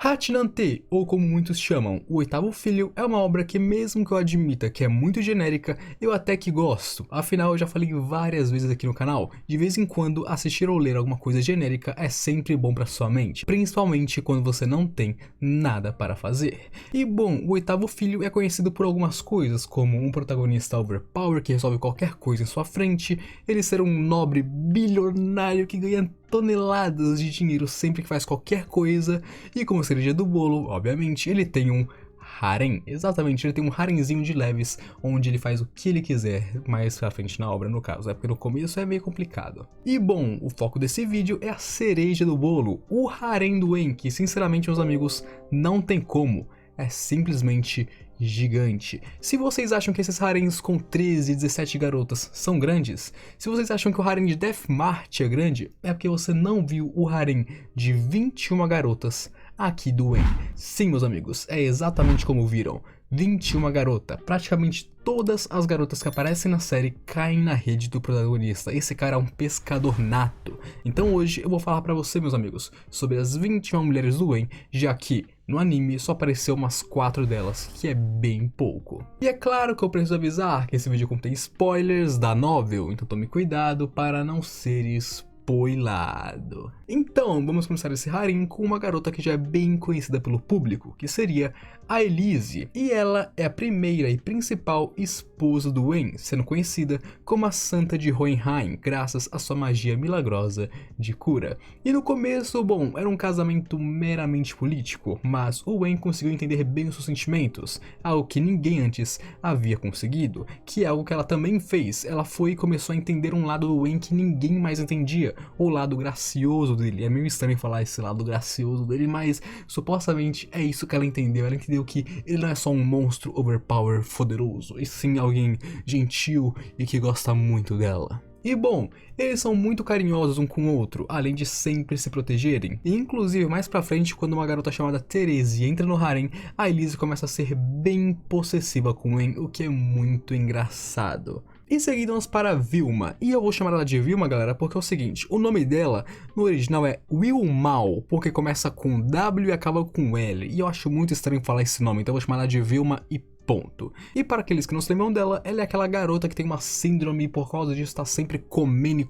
Hachinante, ou como muitos chamam, O Oitavo Filho, é uma obra que, mesmo que eu admita que é muito genérica, eu até que gosto. Afinal, eu já falei várias vezes aqui no canal, de vez em quando assistir ou ler alguma coisa genérica é sempre bom pra sua mente, principalmente quando você não tem nada para fazer. E bom, O Oitavo Filho é conhecido por algumas coisas, como um protagonista overpower que resolve qualquer coisa em sua frente, ele ser um nobre bilionário que ganha toneladas de dinheiro sempre que faz qualquer coisa, e como cereja do bolo, obviamente, ele tem um harem. Exatamente, ele tem um haremzinho de leves, onde ele faz o que ele quiser, mais pra frente na obra no caso, porque no começo é meio complicado. E bom, o foco desse vídeo é a cereja do bolo, o harem do En, que sinceramente, meus amigos, não tem como, é simplesmente gigante. Se vocês acham que esses harems com 13 e 17 garotas são grandes, se vocês acham que o harem de Deathmarch é grande, é porque você não viu o harem de 21 garotas aqui do En. Sim, meus amigos, é exatamente como viram. 21 garotas, praticamente todas as garotas que aparecem na série caem na rede do protagonista. Esse cara é um pescador nato. Então hoje eu vou falar pra você, meus amigos, sobre as 21 mulheres do En, já que no anime só apareceu umas 4 delas, que é bem pouco. E é claro que eu preciso avisar que esse vídeo contém spoilers da novel, então tome cuidado para não ser spoilado. Então, vamos começar esse harem com uma garota que já é bem conhecida pelo público, que seria a Elise, e ela é a primeira e principal esposa do En, sendo conhecida como a Santa de Hohenheim, graças à sua magia milagrosa de cura. E no começo, bom, era um casamento meramente político, mas o En conseguiu entender bem os seus sentimentos, algo que ninguém antes havia conseguido, que é algo que ela também fez. Ela foi e começou a entender um lado do En que ninguém mais entendia, o lado gracioso dele. É meio estranho falar esse lado gracioso dele, mas supostamente é isso que ela entendeu. Ela entendeu que ele não é só um monstro overpower poderoso, e sim alguém gentil e que gosta muito dela. E bom, eles são muito carinhosos um com o outro, além de sempre se protegerem. E inclusive mais pra frente, quando uma garota chamada Therese entra no harem, a Elise começa a ser bem possessiva com En, o que é muito engraçado. Em seguida vamos para Vilma, e eu vou chamar ela de Vilma, galera, porque é o seguinte, o nome dela no original é Wilmal, porque começa com W e acaba com L, e eu acho muito estranho falar esse nome, então eu vou chamar ela de Vilma e ponto. E para aqueles que não se lembram dela, ela é aquela garota que tem uma síndrome e por causa disso tá sempre comendo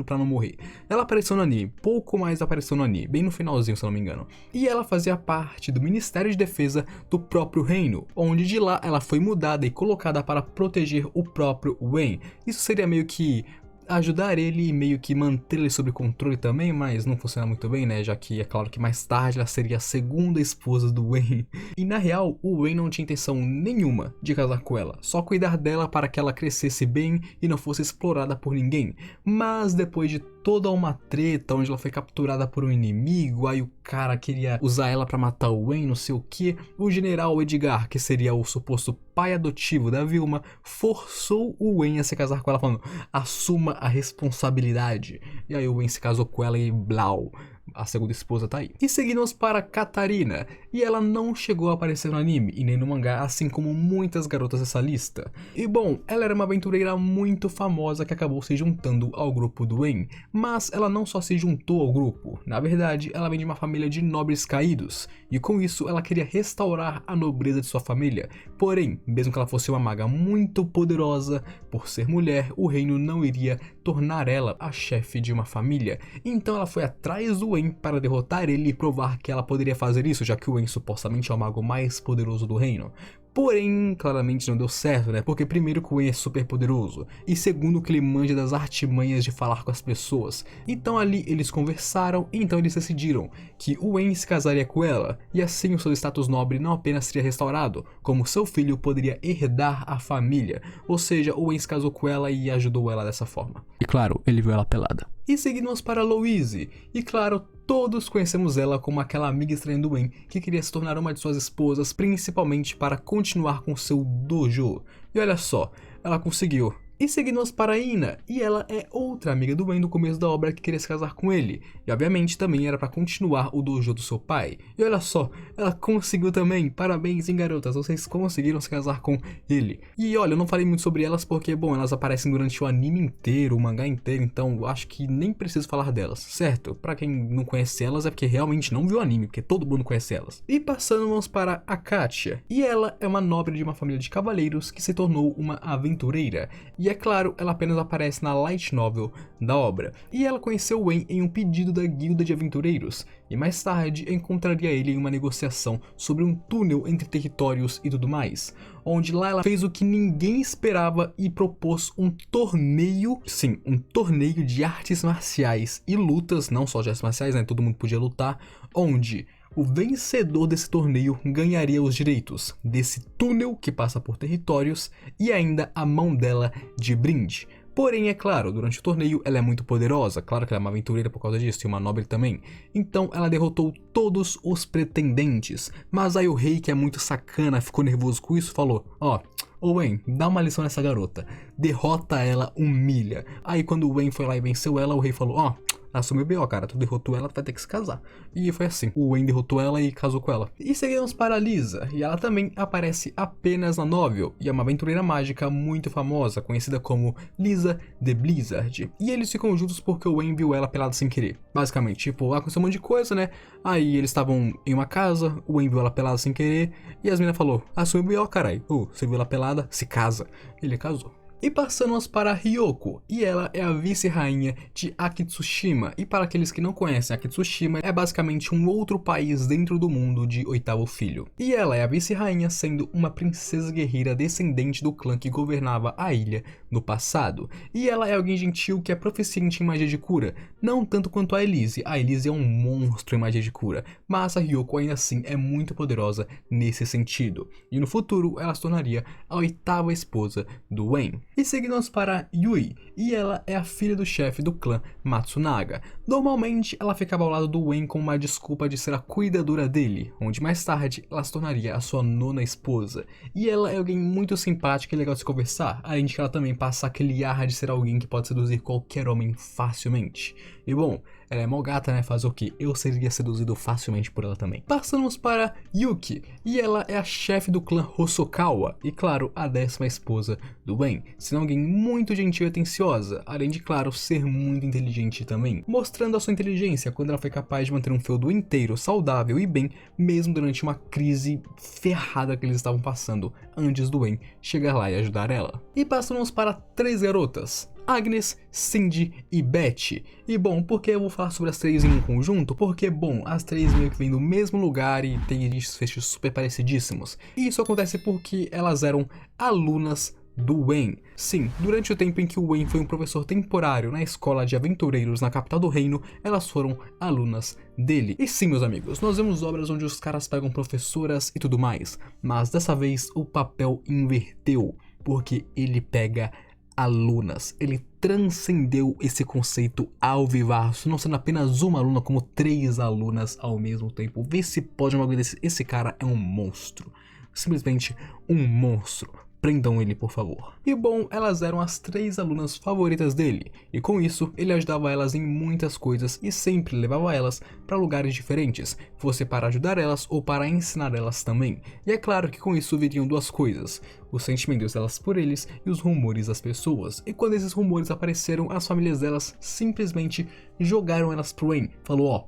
pra não morrer. Ela apareceu no anime, pouco mais apareceu no anime, bem no finalzinho se eu não me engano. E ela fazia parte do Ministério de Defesa do próprio reino, onde de lá ela foi mudada e colocada para proteger o próprio En. Isso seria meio que ajudar ele e meio que manter ele sob controle também, mas não funciona muito bem, né, já que é claro que mais tarde ela seria a segunda esposa do En. E na real, o En não tinha intenção nenhuma de casar com ela, só cuidar dela para que ela crescesse bem e não fosse explorada por ninguém. Mas depois de toda uma treta onde ela foi capturada por um inimigo, aí o cara queria usar ela para matar o En, não sei o que, o general Edgar, que seria o suposto pai adotivo da Vilma, forçou o En a se casar com ela, falando: assuma a responsabilidade. E aí o En se casou com ela e blau, a segunda esposa tá aí. E seguimos para Katarina, e ela não chegou a aparecer no anime e nem no mangá, assim como muitas garotas dessa lista. E bom, ela era uma aventureira muito famosa que acabou se juntando ao grupo do En, mas ela não só se juntou ao grupo, na verdade ela vem de uma família de nobres caídos, e com isso ela queria restaurar a nobreza de sua família. Porém, mesmo que ela fosse uma maga muito poderosa, por ser mulher, o reino não iria tornar ela a chefe de uma família. Então ela foi atrás do En para derrotar ele e provar que ela poderia fazer isso, já que o En supostamente é o mago mais poderoso do reino. Porém, claramente não deu certo, né? Porque primeiro que o En é super poderoso, e segundo que ele manja das artimanhas de falar com as pessoas. Então ali eles conversaram, e então eles decidiram que o En se casaria com ela, e assim o seu status nobre não apenas seria restaurado, como seu filho poderia herdar a família. Ou seja, o En se casou com ela e ajudou ela dessa forma. E claro, ele viu ela pelada. E seguimos para Louise, e claro, todos conhecemos ela como aquela amiga estranha do En que queria se tornar uma de suas esposas, principalmente para continuar com seu dojo. E olha só, ela conseguiu. E seguimos para a Ina, e ela é outra amiga do Wen do começo da obra que queria se casar com ele, e obviamente também era para continuar o dojo do seu pai. E olha só, ela conseguiu também, parabéns, hein, garotas, vocês conseguiram se casar com ele. E olha, eu não falei muito sobre elas porque, bom, elas aparecem durante o anime inteiro, o mangá inteiro, então eu acho que nem preciso falar delas, certo? Pra quem não conhece elas é porque realmente não viu o anime, porque todo mundo conhece elas. E passamos para a Katia, e ela é uma nobre de uma família de cavaleiros que se tornou uma aventureira. E é claro, ela apenas aparece na light novel da obra. E ela conheceu Wen em um pedido da guilda de aventureiros, e mais tarde encontraria ele em uma negociação sobre um túnel entre territórios e tudo mais, onde lá ela fez o que ninguém esperava e propôs um torneio, sim, um torneio de artes marciais e lutas, não só de artes marciais, né, todo mundo podia lutar, onde o vencedor desse torneio ganharia os direitos desse túnel que passa por territórios e ainda a mão dela de brinde. Porém, é claro, durante o torneio ela é muito poderosa, claro que ela é uma aventureira por causa disso, e uma nobre também. Então ela derrotou todos os pretendentes, mas aí o rei, que é muito sacana, ficou nervoso com isso, falou, ó, ô Wen, dá uma lição nessa garota, derrota ela, humilha. Aí quando o Wen foi lá e venceu ela, o rei falou, ó, assumiu B.O., cara, tu derrotou ela, tu vai ter que se casar. E foi assim, o Wen derrotou ela e casou com ela. E seguimos para a Lisa, e ela também aparece apenas na novel, e é uma aventureira mágica muito famosa, conhecida como Lisa the Blizzard. E eles ficam juntos porque o Wen viu ela pelada sem querer. Basicamente, tipo, aconteceu um monte de coisa, né? Aí eles estavam em uma casa, o Wen viu ela pelada sem querer, e as meninas falou, assumiu B.O., carai, você viu ela pelada, se casa. Ele casou. E passamos para Ryoko, e ela é a vice-rainha de Akitsushima, e para aqueles que não conhecem, Akitsushima é basicamente um outro país dentro do mundo de Oitavo Filho. E ela é a vice-rainha sendo uma princesa guerreira descendente do clã que governava a ilha no passado. E ela é alguém gentil que é proficiente em magia de cura, não tanto quanto a Elise é um monstro em magia de cura, mas a Ryoko ainda assim é muito poderosa nesse sentido. E no futuro ela se tornaria a 8ª esposa do Wen. E seguimos para Yui, e ela é a filha do chefe do clã Matsunaga. Normalmente ela ficava ao lado do Wen com uma desculpa de ser a cuidadora dele, onde mais tarde ela se tornaria a sua 9ª esposa. E ela é alguém muito simpática e legal de se conversar, além de que ela também passa aquele ar de ser alguém que pode seduzir qualquer homem facilmente. E bom, ela é mó gata, né? Fazer o que? Eu seria seduzido facilmente por ela também. Passamos para Yuki, e ela é a chefe do clã Hosokawa, e claro, a 10ª esposa do Wen, sendo alguém muito gentil e atenciosa, além de, claro, ser muito inteligente também, mostrando a sua inteligência quando ela foi capaz de manter um feudo inteiro saudável e bem, mesmo durante uma crise ferrada que eles estavam passando, antes do Wen chegar lá e ajudar ela. E passamos para 3 garotas, Agnes, Cindy e Beth. E bom, por que eu vou falar sobre as 3 em um conjunto? Porque, bom, as 3 meio que vêm do mesmo lugar e têm desfechos super parecidíssimos. E isso acontece porque elas eram alunas do Wen. Sim, durante o tempo em que o Wen foi um professor temporário na escola de aventureiros na capital do reino, elas foram alunas dele. E sim, meus amigos, nós vemos obras onde os caras pegam professoras e tudo mais, mas dessa vez o papel inverteu, porque ele pega alunas. Ele transcendeu esse conceito ao vivaço, não sendo apenas uma aluna, como 3 alunas ao mesmo tempo. Vê se pode uma coisa desse. Esse cara é um monstro. Simplesmente um monstro. Prendam ele, por favor. E bom, elas eram as 3 alunas favoritas dele, e com isso ele ajudava elas em muitas coisas e sempre levava elas para lugares diferentes, fosse para ajudar elas ou para ensinar elas também. E é claro que com isso viriam 2 coisas: os sentimentos delas por eles e os rumores das pessoas. E quando esses rumores apareceram, as famílias delas simplesmente jogaram elas pro Wen. Falou, ó,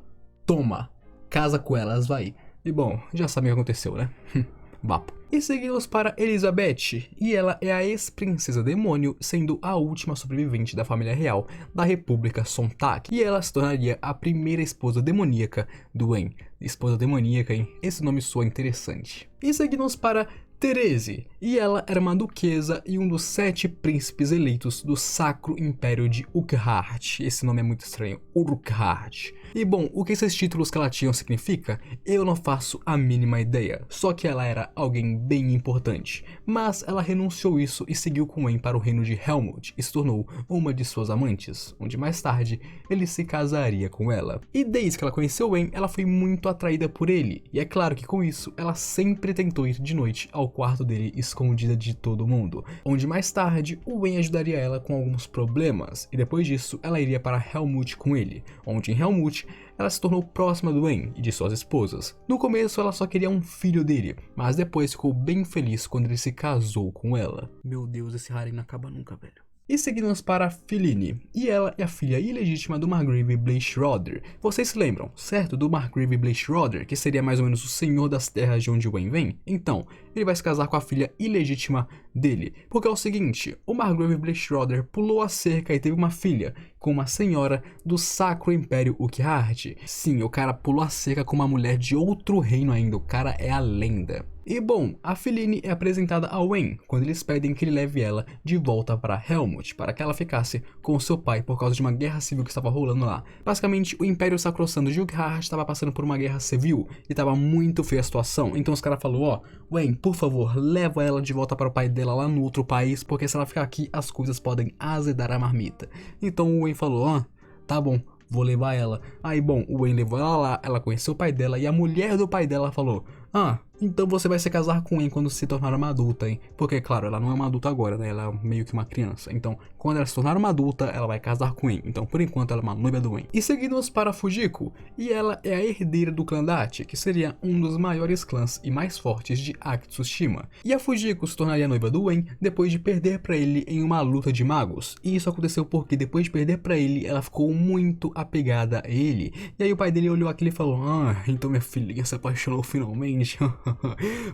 toma, casa com elas, vai. E bom, já sabem o que aconteceu, né? Vapo. E seguimos para Elizabeth, e ela é a ex-princesa demônio, sendo a última sobrevivente da família real da República Sontak, e ela se tornaria a primeira esposa demoníaca do Wen. Esposa demoníaca, hein? Esse nome soa interessante. E seguimos para Therese, e ela era uma duquesa e um dos 7 príncipes eleitos do Sacro Império de Urquhart. Esse nome é muito estranho, Urquhart. E bom, o que esses títulos que ela tinha significa, eu não faço a mínima ideia, só que ela era alguém bem importante. Mas ela renunciou isso e seguiu com Wen para o reino de Helmut e se tornou uma de suas amantes, onde mais tarde ele se casaria com ela. E desde que ela conheceu Wen, ela foi muito atraída por ele, e é claro que com isso ela sempre tentou ir de noite ao ao quarto dele escondida de todo mundo, onde mais tarde o Wen ajudaria ela com alguns problemas, e depois disso ela iria para Helmut com ele, onde em Helmut ela se tornou próxima do Wen e de suas esposas. No começo ela só queria um filho dele, mas depois ficou bem feliz quando ele se casou com ela. Meu Deus, esse harem não acaba nunca, velho. E seguimos para Feline, e ela é a filha ilegítima do Margrave Bleishroeder. Vocês se lembram, certo? Do Margrave Bleishroeder, que seria mais ou menos o senhor das terras de onde o Wen vem? Então, ele vai se casar com a filha ilegítima dele. Porque é o seguinte, o Margrave Bleishroeder pulou a cerca e teve uma filha com uma senhora do Sacro Império Urquhart. Sim, o cara pulou a cerca com uma mulher de outro reino ainda, o cara é a lenda. E bom, a Feline é apresentada ao Wen quando eles pedem que ele leve ela de volta para Helmut, para que ela ficasse com seu pai por causa de uma guerra civil que estava rolando lá. Basicamente, o Império Sacrosanto de Urquhart estava passando por uma guerra civil e estava muito feia a situação. Então os caras falaram, ó, Wen, por favor, leva ela de volta para o pai dela lá no outro país, porque se ela ficar aqui, as coisas podem azedar a marmita. Então o Wen falou, ó, tá bom, vou levar ela. Aí bom, o Wen levou ela lá, ela conheceu o pai dela e a mulher do pai dela falou, ah, então você vai se casar com Wen quando se tornar uma adulta, hein? Porque, claro, ela não é uma adulta agora, né? Ela é meio que uma criança. Então, quando ela se tornar uma adulta, ela vai casar com Wen. Então, por enquanto, ela é uma noiva do Wen. E seguimos para Fujiko. E ela é a herdeira do clã Date, que seria um dos maiores clãs e mais fortes de Akitsushima. E a Fujiko se tornaria noiva do Wen depois de perder para ele em uma luta de magos. E isso aconteceu porque depois de perder para ele, ela ficou muito apegada a ele. E aí o pai dele olhou aquilo e falou, ah, então minha filhinha se apaixonou finalmente.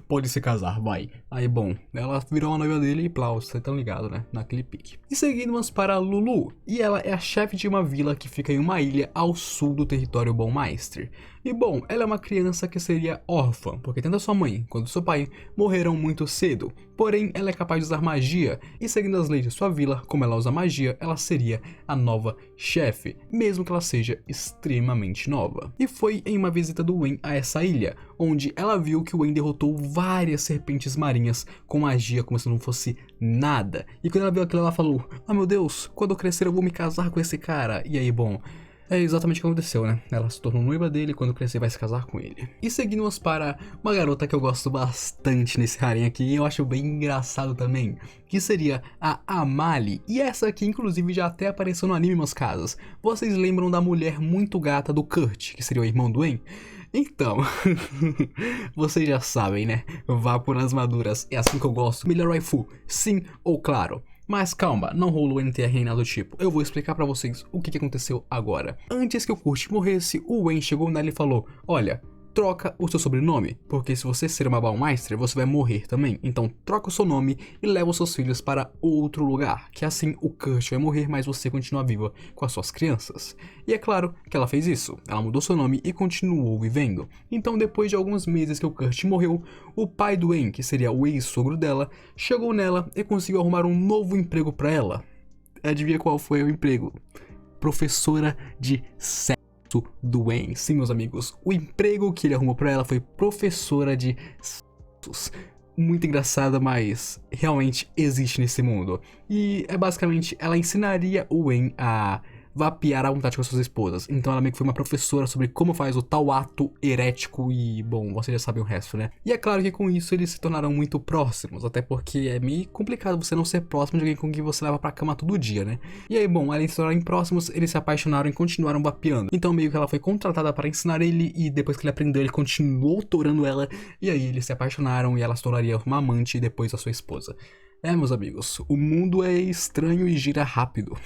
Pode se casar, vai. Aí bom, ela virou a noiva dele e plá, vocês estão ligados, né? Naquele pique. E seguimos para Lulu. E ela é a chefe de uma vila que fica em uma ilha ao sul do território Baumeister. E bom, ela é uma criança que seria órfã, porque tanto a sua mãe quanto seu pai morreram muito cedo. Porém, ela é capaz de usar magia, e seguindo as leis de sua vila, como ela usa magia, ela seria a nova chefe, mesmo que ela seja extremamente nova. E foi em uma visita do Wen a essa ilha, onde ela viu que o Wen derrotou várias serpentes marinhas com magia como se não fosse nada. E quando ela viu aquilo, ela falou, ah meu Deus, quando eu crescer eu vou me casar com esse cara. E aí, bom, é exatamente o que aconteceu, né? Ela se tornou noiva dele e quando crescer vai se casar com ele. E seguimos para uma garota que eu gosto bastante nesse harem aqui e eu acho bem engraçado também, que seria a Amali. E essa aqui inclusive já até apareceu no anime, meus casos. Vocês lembram da mulher muito gata do Kurt, que seria o irmão do Wen? Então, vocês já sabem, né? Vá por as maduras, é assim que eu gosto. Melhor waifu, sim ou claro. Mas calma, não rolou NTR nem nada do tipo. Eu vou explicar pra vocês o que aconteceu agora. Antes que o Kurt morresse, o Wen chegou nela e falou, olha, troca o seu sobrenome, porque se você ser uma Baumeister, você vai morrer também. Então troca o seu nome e leva os seus filhos para outro lugar, que assim o Kurt vai morrer, mas você continua viva com as suas crianças. E é claro que ela fez isso, ela mudou seu nome e continuou vivendo. Então depois de alguns meses que o Kurt morreu, o pai do Wen, que seria o ex-sogro dela, chegou nela e conseguiu arrumar um novo emprego para ela. Adivinha qual foi o emprego? Professora de sexo do Wen. Sim, meus amigos, o emprego que ele arrumou pra ela foi professora de sexos. Muito engraçada, mas realmente existe nesse mundo. E é basicamente, ela ensinaria o Wen a vapear à vontade com as suas esposas. Então ela meio que foi uma professora sobre como faz o tal ato herético e, bom, vocês já sabem o resto, né? E é claro que com isso eles se tornaram muito próximos, até porque é meio complicado você não ser próximo de alguém com quem você leva pra cama todo dia, né? E aí, bom, além de se tornarem próximos, eles se apaixonaram e continuaram vapeando. Então meio que ela foi contratada para ensinar ele e depois que ele aprendeu, ele continuou torando ela. E aí eles se apaixonaram e ela se tornaria uma amante e depois a sua esposa. É, meus amigos, o mundo é estranho e gira rápido.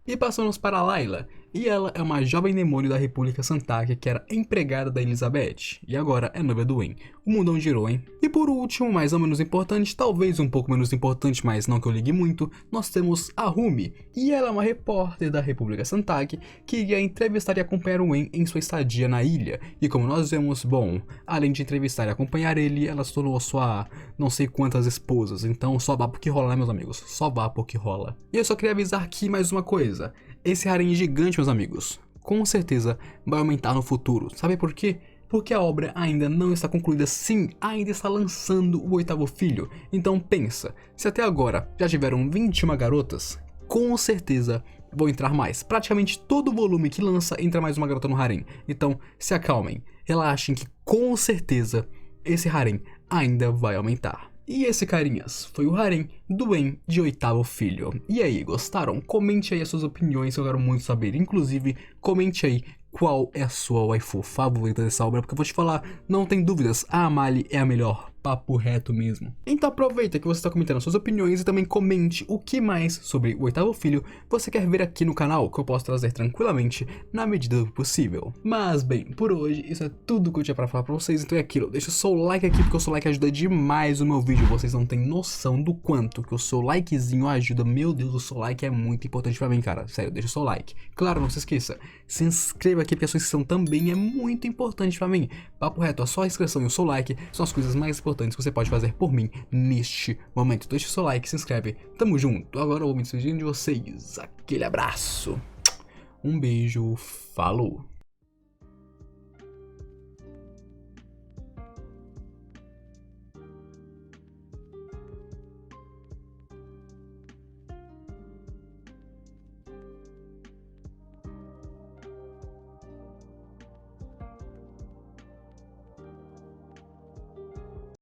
E passamos para Layla, e ela é uma jovem demônio da República Santak que era empregada da Elizabeth, e agora é noiva do Wen. O mundão girou, hein? E por último, mais ou menos importante, talvez um pouco menos importante, mas não que eu ligue muito, nós temos a Rumi, e ela é uma repórter da República Santak que iria entrevistar e acompanhar o Wen em sua estadia na ilha. E como nós vemos, bom, além de entrevistar e acompanhar ele, ela se tornou sua não sei quantas esposas, então só vá pro que rola, né, meus amigos? Só vá pro que rola. E eu só queria avisar aqui mais uma coisa. Esse harem gigante, meus amigos, com certeza vai aumentar no futuro. Sabe por quê? Porque a obra ainda não está concluída, sim, ainda está lançando o 8º filho. Então pensa, se até agora já tiveram 21 garotas, com certeza vão entrar mais. Praticamente todo volume que lança entra mais uma garota no harem. Então se acalmem, relaxem que com certeza esse harem ainda vai aumentar. E esse, carinhas, foi o harém do En de Oitavo Filho. E aí, gostaram? Comente aí as suas opiniões, eu quero muito saber. Inclusive, comente aí qual é a sua waifu favorita dessa obra, porque eu vou te falar, não tem dúvidas, a Amali é a melhor. Papo reto mesmo. Então aproveita que você está comentando suas opiniões e também comente o que mais sobre o Oitavo Filho você quer ver aqui no canal, que eu posso trazer tranquilamente na medida do possível. Mas bem, por hoje isso é tudo que eu tinha pra falar pra vocês, então é aquilo, deixa o seu like aqui porque o seu like ajuda demais o meu vídeo, vocês não têm noção do quanto que o seu likezinho ajuda, meu Deus, o seu like é muito importante pra mim, cara, sério, deixa o seu like. Claro, não se esqueça, se inscreva aqui porque a sua inscrição também é muito importante pra mim. Papo reto, a sua inscrição e o seu like são as coisas mais importantes que você pode fazer por mim neste momento. Deixa o seu like, se inscreve, tamo junto. Agora eu vou me despedindo de vocês, aquele abraço, um beijo, falou!